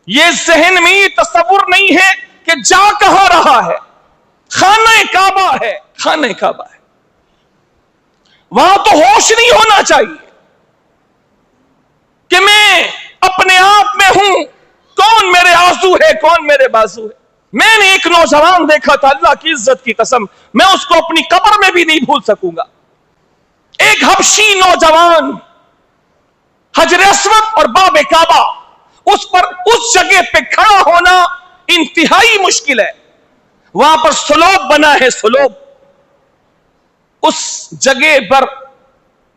یہ ذہن میں تصور نہیں ہے کہ جا کہاں رہا ہے. خانہ کعبہ ہے، خانہ کعبہ ہے، وہاں تو ہوش نہیں ہونا چاہیے کہ میں اپنے آپ میں ہوں، کون میرے آزو ہے، کون میرے بازو ہے. میں نے ایک نوجوان دیکھا تھا، اللہ کی عزت کی قسم میں اس کو اپنی قبر میں بھی نہیں بھول سکوں گا. ایک حبشی نوجوان، حجر اسود اور باب کعبہ، اس پر اس جگہ پہ کھڑا ہونا انتہائی مشکل ہے. وہاں پر سلوب بنا ہے، سلوب. اس جگہ پر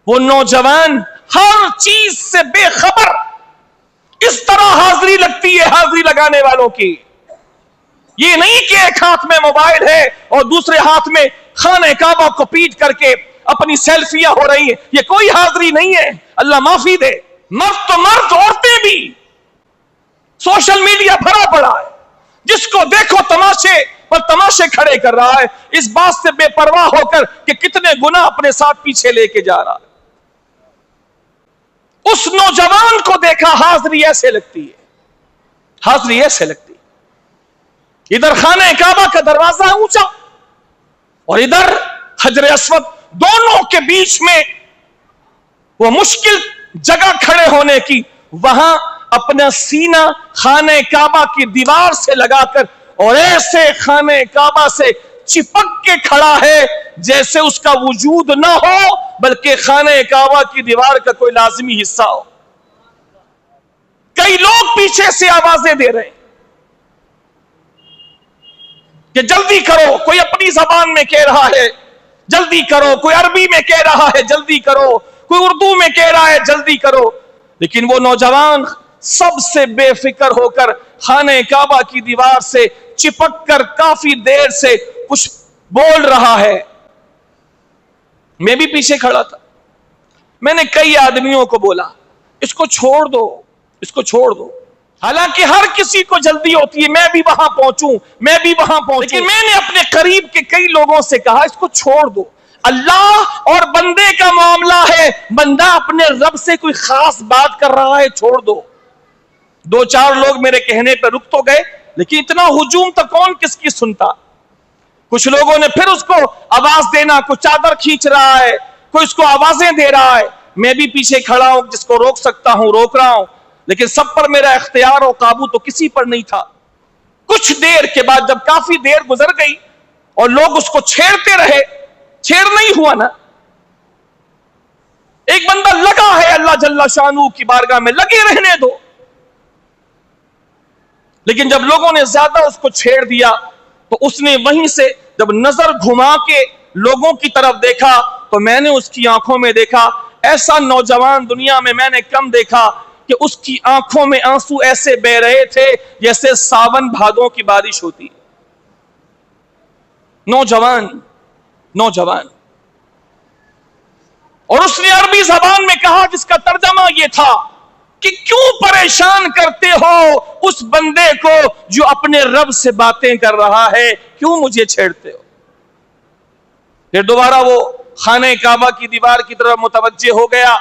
وہ نوجوان ہر چیز سے بے خبر، اس طرح حاضری لگتی ہے حاضری لگانے والوں کی. یہ نہیں کہ ایک ہاتھ میں موبائل ہے اور دوسرے ہاتھ میں خانہ کعبہ کو پیٹ کر کے اپنی سیلفیاں ہو رہی ہیں. یہ کوئی حاضری نہیں ہے، اللہ معافی دے. مرد تو مرد، عورتیں بھی. سوشل میڈیا بھرا پڑا ہے، جس کو دیکھو تماشے پر تماشے کھڑے کر رہا ہے، اس بات سے بے پرواہ ہو کر کہ کتنے گناہ اپنے ساتھ پیچھے لے کے جا رہا ہے. اس نوجوان کو دیکھا، حاضری ایسے لگتی ہے، حاضری ایسے لگتی ہے. ادھر خانہ کعبہ کا دروازہ اونچا اور ادھر حجر اسود، دونوں کے بیچ میں وہ مشکل جگہ کھڑے ہونے کی. وہاں اپنا سینہ خانہ کعبہ کی دیوار سے لگا کر اور ایسے خانہ کعبہ سے چپک کے کھڑا ہے جیسے اس کا وجود نہ ہو بلکہ خانہ کعبہ کی دیوار کا کوئی لازمی حصہ ہو. کئی لوگ پیچھے سے آوازیں دے رہے ہیں کہ جلدی کرو، کوئی اپنی زبان میں کہہ رہا ہے جلدی کرو، کوئی عربی میں کہہ رہا ہے جلدی کرو، کوئی اردو میں کہہ رہا ہے جلدی کرو. لیکن وہ نوجوان سب سے بے فکر ہو کر خانہ کعبہ کی دیوار سے چپک کر کافی دیر سے کچھ بول رہا ہے. میں بھی پیچھے کھڑا تھا. میں نے کئی آدمیوں کو بولا اس کو چھوڑ دو، اس کو چھوڑ دو. حالانکہ ہر کسی کو جلدی ہوتی ہے، میں بھی وہاں پہنچوں، میں بھی وہاں پہنچوں. لیکن میں نے اپنے قریب کے کئی لوگوں سے کہا اس کو چھوڑ دو. اللہ اور بندے کا معاملہ ہے، بندہ اپنے رب سے کوئی خاص بات کر رہا ہے، چھوڑ دو. دو چار لوگ میرے کہنے پہ رک تو گئے، لیکن اتنا ہجوم تو کون کس کی سنتا. کچھ لوگوں نے پھر اس کو آواز دینا، کوئی چادر کھینچ رہا ہے، کوئی اس کو آوازیں دے رہا ہے. میں بھی پیچھے کھڑا ہوں، جس کو روک سکتا ہوں روک رہا ہوں، لیکن سب پر میرا اختیار و قابو تو کسی پر نہیں تھا. کچھ دیر کے بعد جب کافی دیر گزر گئی اور لوگ اس کو چھیڑتے رہے، چھیڑ نہیں ہوا نا. ایک بندہ لگا ہے اللہ جل شانہ کی بارگاہ میں، لگے رہنے دو. لیکن جب لوگوں نے زیادہ اس کو چھیڑ دیا تو اس نے وہیں سے جب نظر گھما کے لوگوں کی طرف دیکھا تو میں نے اس کی آنکھوں میں دیکھا، ایسا نوجوان دنیا میں نے کم دیکھا کہ اس کی آنکھوں میں آنسو ایسے بہ رہے تھے جیسے ساون بھادوں کی بارش ہوتی. نوجوان. اور اس نے عربی زبان میں کہا جس کا ترجمہ یہ تھا کہ کیوں پریشان کرتے ہو اس بندے کو جو اپنے رب سے باتیں کر رہا ہے، کیوں مجھے چھیڑتے ہو. پھر دوبارہ وہ خانہ کعبہ کی دیوار کی طرف متوجہ ہو گیا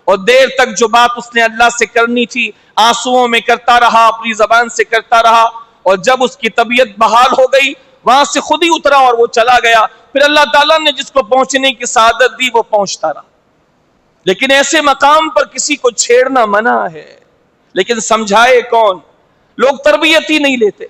اور دیر تک جو بات اس نے اللہ سے کرنی تھی آنسوؤں میں کرتا رہا، اپنی زبان سے کرتا رہا. اور جب اس کی طبیعت بحال ہو گئی وہاں سے خود ہی اترا اور وہ چلا گیا. پھر اللہ تعالیٰ نے جس کو پہنچنے کی سعادت دی وہ پہنچتا رہا. لیکن ایسے مقام پر کسی کو چھیڑنا منع ہے، لیکن سمجھائے کون؟ لوگ تربیت ہی نہیں لیتے.